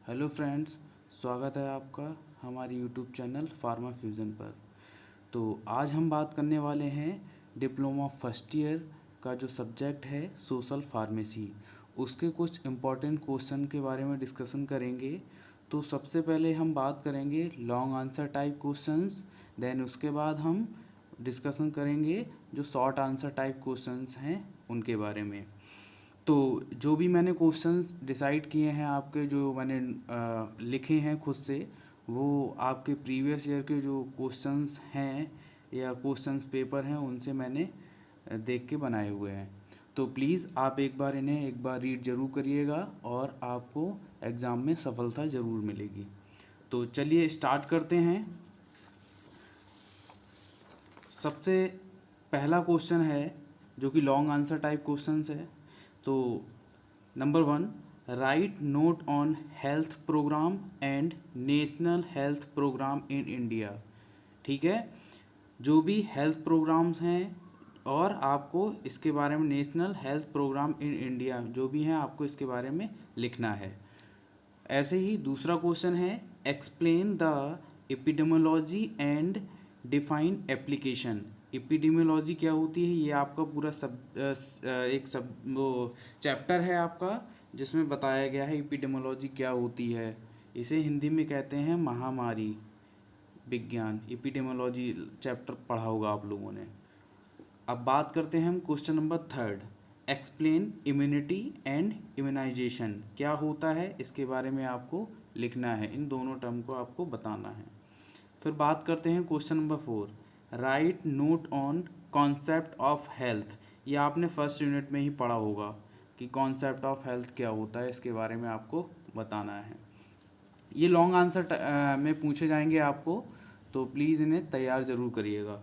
Hello friends, स्वागत है आपका हमारे यूट्यूब चैनल फार्मा फ्यूज़न पर। तो आज हम बात करने वाले हैं डिप्लोमा फर्स्ट ईयर का जो सब्जेक्ट है सोशल फार्मेसी, उसके कुछ इम्पॉर्टेंट क्वेश्चन के बारे में डिस्कशन करेंगे। तो सबसे पहले हम बात करेंगे long answer type questions, then उसके बाद हम डिस्कशन करेंगे जो शॉर्ट आंसर टाइप क्वेश्चंस हैं उनके बारे में। तो जो भी मैंने क्वेश्चंस डिसाइड किए हैं आपके, जो मैंने लिखे हैं खुद से, वो आपके प्रीवियस ईयर के जो क्वेश्चंस हैं या क्वेश्चंस पेपर हैं उनसे मैंने देख के बनाए हुए हैं। तो प्लीज़ आप इन्हें एक बार रीड ज़रूर करिएगा और आपको एग्ज़ाम में सफलता ज़रूर मिलेगी। तो चलिए स्टार्ट करते हैं। सबसे पहला क्वेश्चन है जो कि लॉन्ग आंसर टाइप क्वेश्चंस है। तो number 1, write note on health programme and national health programme in India. ठीक है, जो भी हेल्थ प्रोग्राम्स हैं और आपको इसके बारे में national health programme in India जो भी हैं आपको इसके बारे में लिखना है। ऐसे ही दूसरा क्वेश्चन है, explain the epidemiology and define application. Epidemiology क्या होती है, ये आपका पूरा वो चैप्टर है आपका, जिसमें बताया गया है एपिडेमियोलॉजी क्या होती है। इसे हिंदी में कहते हैं महामारी विज्ञान। एपिडेमियोलॉजी चैप्टर पढ़ा होगा आप लोगों ने। अब बात करते हैं हम question number 3, explain immunity and immunization. क्या होता है इसके बारे में आपको लिखना है, इन दोनों टर्म को आपको बताना है। फिर बात करते हैं question number 4, right note on concept of health. ये आपने फर्स्ट यूनिट में ही पढ़ा होगा कि कॉन्सेप्ट ऑफ हेल्थ क्या होता है, इसके बारे में आपको बताना है। ये लॉन्ग आंसर में पूछे जाएंगे आपको, तो प्लीज़ इन्हें तैयार ज़रूर करिएगा।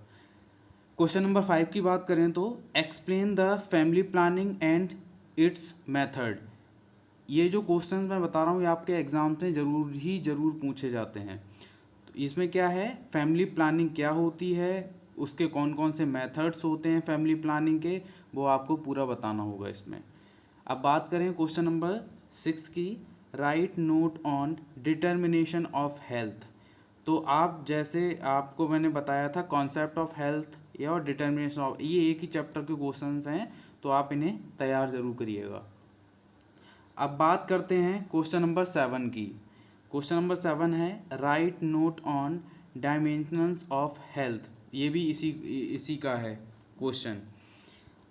क्वेश्चन नंबर 5 की बात करें तो explain the family planning and it's method. ये जो क्वेश्चन मैं बता रहा हूँ ये आपके एग्जाम में ज़रूर पूछे जाते हैं। तो इसमें क्या है, फैमिली प्लानिंग क्या होती है, उसके कौन कौन से मेथड्स होते हैं फैमिली प्लानिंग के, वो आपको पूरा बताना होगा इसमें। अब बात करें क्वेश्चन नंबर 6 की, right note on determination of health. तो आप जैसे आपको मैंने बताया था कॉन्सेप्ट ऑफ हेल्थ या और डिटर्मिनेशन ऑफ, ये एक ही चैप्टर के क्वेश्चंस हैं, तो आप इन्हें तैयार ज़रूर करिएगा। अब बात करते हैं क्वेश्चन नंबर 7 की। क्वेश्चन नंबर 7 है, right note on dimensions of health. ये भी इसी का है क्वेश्चन।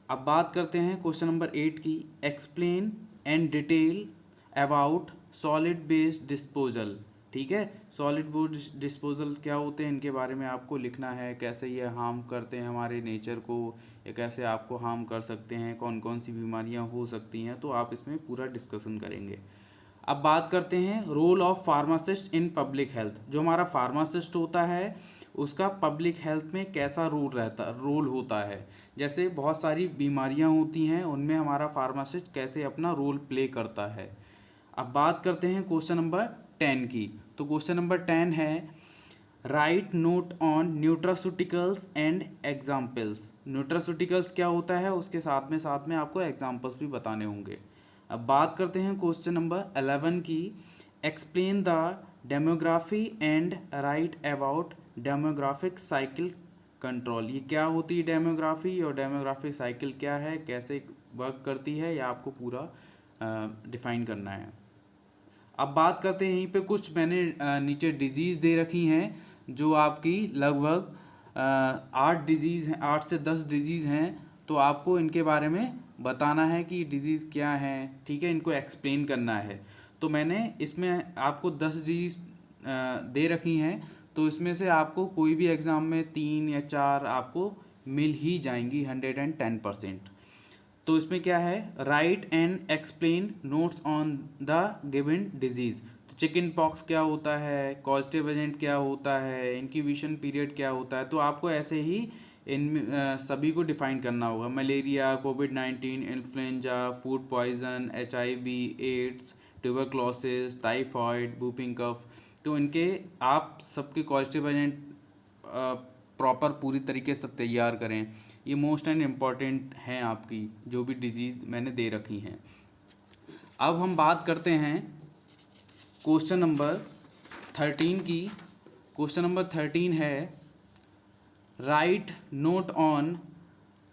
अब बात करते हैं क्वेश्चन नंबर 8 की, explain and detail about solid waste disposal. ठीक है, सॉलिड वेस्ट डिस्पोजल क्या होते हैं इनके बारे में आपको लिखना है, कैसे ये हार्म करते हैं हमारे नेचर को, या कैसे आपको हार्म कर सकते हैं, कौन कौन सी बीमारियां हो सकती हैं, तो आप इसमें पूरा डिस्कशन करेंगे। अब बात करते हैं role of pharmacist in public health. जो हमारा फार्मासिस्ट होता है उसका पब्लिक हेल्थ में कैसा रोल होता है। जैसे बहुत सारी बीमारियां होती हैं, उनमें हमारा फार्मासिस्ट कैसे अपना रोल प्ले करता है। अब बात करते हैं क्वेश्चन नंबर 10 की। तो क्वेश्चन नंबर 10 है, right note on nutraceuticals and examples. Nutraceuticals क्या होता है, उसके साथ में आपको एग्जाम्पल्स भी बताने होंगे। अब बात करते हैं क्वेश्चन नंबर 11 की, explain the demography and right about demographic cycle control. ये क्या होती है डेमोग्राफी, और डेमोग्राफिक साइकिल क्या है, कैसे वर्क करती है, या आपको पूरा डिफाइन करना है। अब बात करते हैं, यहीं पे कुछ मैंने नीचे डिजीज़ दे रखी हैं, जो आपकी लगभग 8 डिजीज़ हैं, 8 से 10 डिजीज़ हैं। तो आपको इनके बारे में बताना है कि डिजीज़ क्या है, ठीक है, इनको एक्सप्लेन करना है। तो मैंने इसमें आपको 10 डिजीज़ दे रखी हैं, तो इसमें से आपको कोई भी एग्ज़ाम में 3 या 4 आपको मिल ही जाएंगी 110%। तो इसमें क्या है, right and explain notes on the given disease. तो चिकन पॉक्स क्या होता है, कॉजेटिव एजेंट क्या होता है, इंक्यूबेशन पीरियड क्या होता है, तो आपको ऐसे ही इन सभी को डिफाइन करना होगा। मलेरिया, कोविड-19, influenza, food poisoning, HIV, AIDS, tuberculosis, typhoid, whooping cough, तो इनके आप सबके कॉजेटिव एजेंट प्रॉपर पूरी तरीके से तैयार करें। ये मोस्ट एंड इम्पॉर्टेंट हैं आपकी जो भी डिजीज़ मैंने दे रखी हैं। अब हम बात करते हैं क्वेश्चन नंबर 13 की। क्वेश्चन नंबर 13 है right note on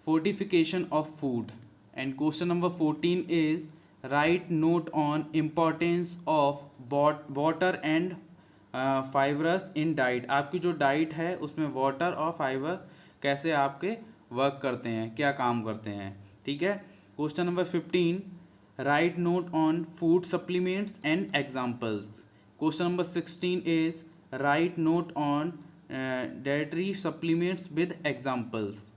fortification of food, and question number 14 is write note on importance of water and fibrous in diet। आपकी जो डाइट है उसमें वाटर और फाइबर कैसे आपके वर्क करते हैं, क्या काम करते हैं, ठीक है। Question number 15 right note on food supplements and examples. Question number 16 is right note on dietary supplements with examples.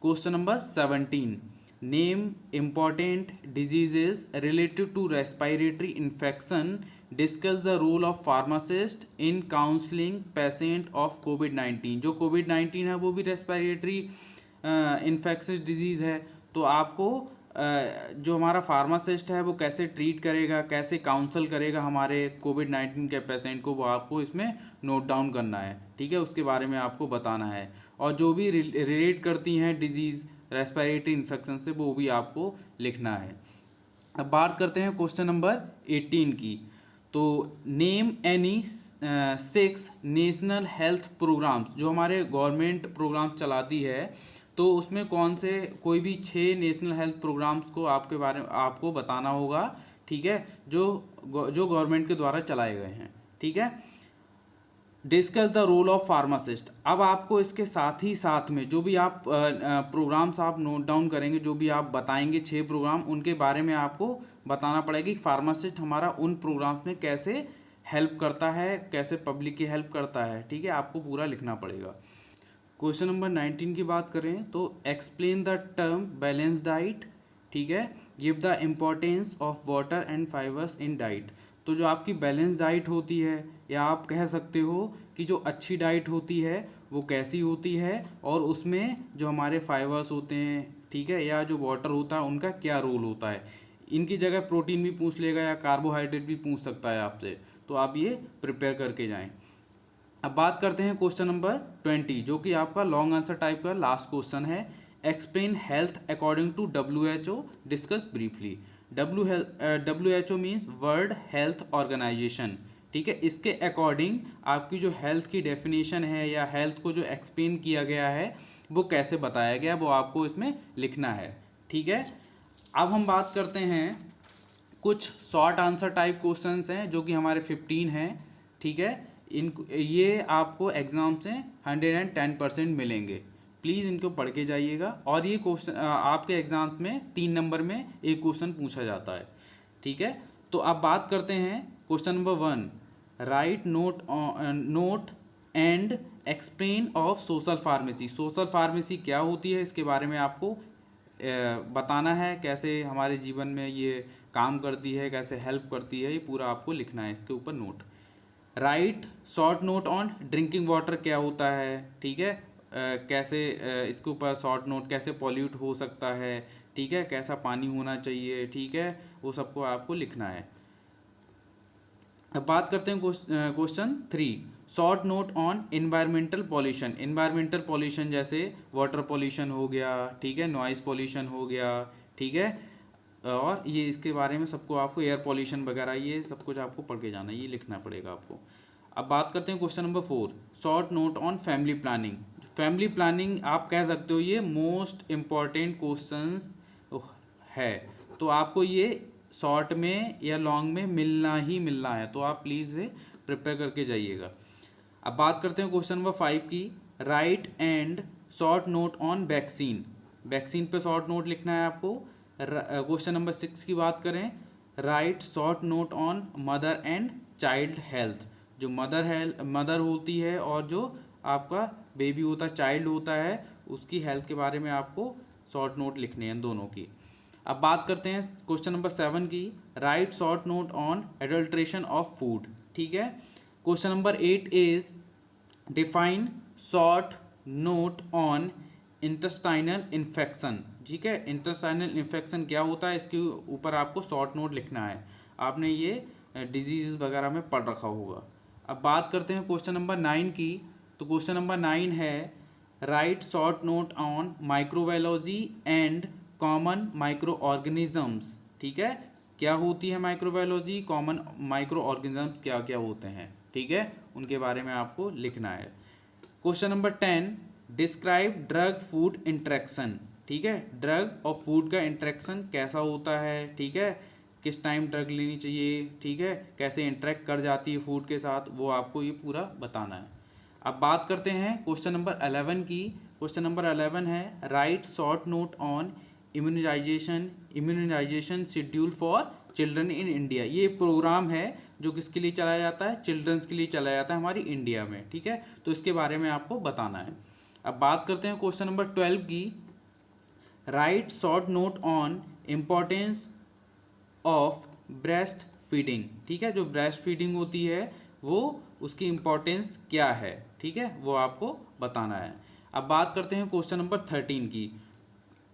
Question number 17 name important diseases related to respiratory infection, discuss the role of pharmacist in counseling patient of COVID-19। जो COVID-19 है वो भी respiratory infectious disease है, तो आपको जो हमारा pharmacist है वो कैसे ट्रीट करेगा, कैसे काउंसल करेगा हमारे कोविड-19 के पेशेंट को, वो आपको इसमें नोट डाउन करना है, ठीक है। उसके बारे में आपको बताना है, और जो भी रिलेट करती हैं डिजीज़ रेस्पिरेटरी इन्फेक्शन से वो भी आपको लिखना है। अब बात करते हैं क्वेश्चन नंबर 18 की। तो name any 6 national health programmes, जो हमारे गवर्नमेंट प्रोग्राम्स चलाती है तो उसमें कौन से कोई भी 6 नेशनल हेल्थ प्रोग्राम्स को आपके बारे में आपको बताना होगा, ठीक है, जो गवर्नमेंट के द्वारा चलाए गए हैं, ठीक है। Discuss the role of pharmacist. अब आपको इसके साथ ही साथ में जो भी आप प्रोग्राम्स आप नोट डाउन करेंगे, जो भी आप बताएंगे 6 प्रोग्राम, उनके बारे में आपको बताना पड़ेगा कि फार्मासिस्ट हमारा उन प्रोग्राम्स में कैसे हेल्प करता है, कैसे पब्लिक की हेल्प करता है, ठीक है, आपको पूरा लिखना पड़ेगा। क्वेश्चन नंबर 19 की बात करें तो explain the term balance diet, ठीक है, give the importance of water and fibres in diet. तो जो आपकी बैलेंस डाइट होती है, या आप कह सकते हो कि जो अच्छी डाइट होती है वो कैसी होती है, और उसमें जो हमारे फाइबर्स होते हैं, ठीक है, या जो वाटर होता है उनका क्या रोल होता है। इनकी जगह प्रोटीन भी पूछ लेगा या कार्बोहाइड्रेट भी पूछ सकता है आपसे, तो आप ये प्रिपेयर करके जाएं। अब बात करते हैं क्वेश्चन नंबर 20, जो कि आपका लॉन्ग आंसर टाइप का लास्ट क्वेश्चन है। Explain health according to WHO, discuss briefly. WHO means world health organization, ठीक है। इसके अकॉर्डिंग आपकी जो हेल्थ की डेफिनेशन है या हेल्थ को जो एक्सप्लेन किया गया है वो कैसे बताया गया, वो आपको इसमें लिखना है, ठीक है। अब हम बात करते हैं कुछ शॉर्ट आंसर टाइप क्वेश्चंस हैं जो कि हमारे 15 हैं, ठीक है। ये आपको एग्ज़ाम से 110% मिलेंगे, प्लीज़ इनको पढ़ के जाइएगा। और ये क्वेश्चन आपके एग्ज़ाम्स में 3 नंबर में एक क्वेश्चन पूछा जाता है, ठीक है। तो अब बात करते हैं question number 1 write note and explain of social pharmacy. Social pharmacy क्या होती है इसके बारे में आपको बताना है, कैसे हमारे जीवन में ये काम करती है, कैसे हेल्प करती है, ये पूरा आपको लिखना है इसके ऊपर note. Right short note on drinking water क्या होता है, ठीक है, कैसे इसके ऊपर शॉर्ट नोट, कैसे पॉल्यूट हो सकता है, ठीक है, कैसा पानी होना चाहिए, ठीक है, वो सबको आपको लिखना है। अब बात करते हैं question 3 short note on environmental pollution. Environmental pollution जैसे वाटर पॉल्यूशन हो गया, ठीक है, नॉइज़ पॉल्यूशन हो गया, ठीक है, और ये इसके बारे में सबको आपको एयर पॉल्यूशन वगैरह ये सब कुछ आपको पढ़ के जाना है, ये लिखना पड़ेगा आपको। अब बात करते हैं question number 4 short note on family planning. Family planning आप कह सकते हो ये मोस्ट इम्पॉर्टेंट क्वेश्चन है, तो आपको ये शॉर्ट में या लॉन्ग में मिलना ही मिलना है, तो आप प्लीज़ प्रिपेयर करके जाइएगा। अब बात करते हैं क्वेश्चन नंबर 5 की right and short note on vaccine. Vaccine पे शॉर्ट नोट लिखना है आपको। क्वेश्चन नंबर 6 की बात करें right short note on mother and child health. जो मदर होती है और जो आपका बेबी होता है, चाइल्ड होता है, उसकी हेल्थ के बारे में आपको शॉर्ट नोट लिखने हैं दोनों की। अब बात करते हैं क्वेश्चन नंबर 7 की right short note on adulteration of food, ठीक है। Question number 8 is define short note on intestinal infection, ठीक है। इंटेस्टाइनल इन्फेक्शन क्या होता है इसके ऊपर आपको शॉर्ट नोट लिखना है, आपने ये डिजीज़ वगैरह में पढ़ रखा होगा। अब बात करते हैं क्वेश्चन नंबर 9 की। तो क्वेश्चन नंबर 9 है write short note on microbiology and common micro organisms, ठीक है। क्या होती है माइक्रोबायोलॉजी, कॉमन माइक्रो ऑर्गेनिजम्स क्या क्या होते हैं, ठीक है, उनके बारे में आपको लिखना है। Question number 10, describe drug food interaction, ठीक है, ड्रग और फूड का इंटरेक्शन कैसा होता है, ठीक है, किस टाइम ड्रग लेनी चाहिए, ठीक है, कैसे इंटरेक्ट कर जाती है फूड के साथ, वो आपको ये पूरा बताना है। अब बात करते हैं क्वेश्चन नंबर 11 की। क्वेश्चन नंबर 11 है write short note on immunization schedule for children in India. ये प्रोग्राम है जो किसके लिए चलाया जाता है, चिल्ड्रंस के लिए चलाया जाता है हमारी इंडिया में, ठीक है, तो इसके बारे में आपको बताना है। अब बात करते हैं क्वेश्चन नंबर 12 की। Right short note on importance of breast feeding, ठीक है, जो ब्रेस्ट फीडिंग होती है वो उसकी इम्पोर्टेंस क्या है, ठीक है, वो आपको बताना है। अब बात करते हैं क्वेश्चन नंबर 13 की।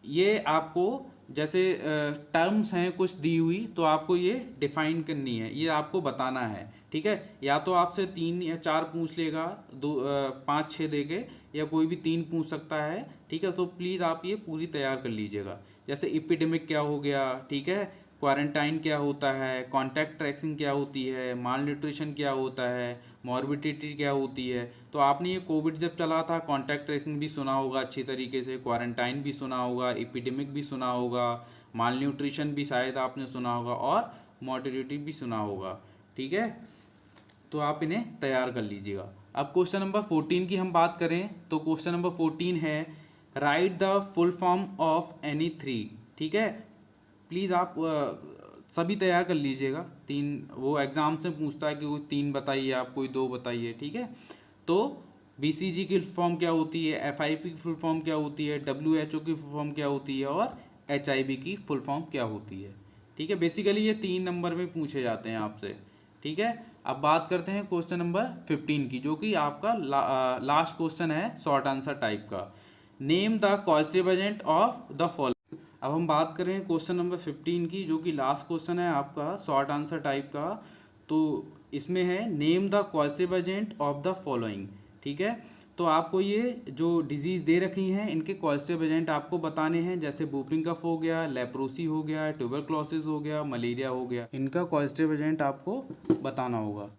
ये आपको जैसे टर्म्स हैं कुछ दी हुई, तो आपको ये डिफाइन करनी है, ये आपको बताना है, ठीक है, या तो आपसे 3 या 4 पूछ लेगा, 5-6 देके, या कोई भी 3 पूछ सकता है, ठीक है, तो प्लीज़ आप ये पूरी तैयार कर लीजिएगा। जैसे एपिडेमिक क्या हो गया, ठीक है, क्वारंटाइन क्या होता है, कॉन्टैक्ट ट्रेसिंग क्या होती है, माल न्यूट्रिशन क्या होता है, मॉर्बिडिटी क्या होती है। तो आपने ये कोविड जब चला था कॉन्टैक्ट ट्रेसिंग भी सुना होगा अच्छी तरीके से, क्वारंटाइन भी सुना होगा, एपिडेमिक भी सुना होगा, माल न्यूट्रिशन भी शायद आपने सुना होगा, और मॉर्बिडिटी भी सुना होगा, ठीक है, तो आप इन्हें तैयार कर लीजिएगा। अब क्वेश्चन नंबर 14 की हम बात करें तो क्वेश्चन नंबर 14 है right the full form of any 3, ठीक है, प्लीज़ आप सभी तैयार कर लीजिएगा। 3 वो एग्ज़ाम से पूछता है कि कोई 3 बताइए, आप कोई 2 बताइए, ठीक है, तो BCG की फुल फॉर्म क्या होती है, FIP की फुल फॉर्म क्या होती है, WHO की फुल फॉर्म क्या होती है, और HIV की फुल फॉर्म क्या होती है, ठीक है, बेसिकली ये 3 नंबर में पूछे जाते हैं आपसे, ठीक है। अब बात करते हैं क्वेश्चन नंबर 15 की, जो कि आपका लास्ट क्वेश्चन है शॉर्ट आंसर टाइप का। Name the causative agent of the following. अब हम बात करें क्वेश्चन नंबर 15 की, जो कि लास्ट क्वेश्चन है आपका शॉर्ट आंसर टाइप का, तो इसमें है name the causative agent of the following, ठीक है, तो आपको ये जो डिजीज़ दे रखी हैं इनके कॉजेटिव एजेंट आपको बताने हैं, जैसे वूपिंग कफ हो गया, लेप्रोसी हो गया, ट्यूबरक्लोसिस हो गया, मलेरिया हो गया, इनका कॉजेटिव एजेंट आपको बताना होगा।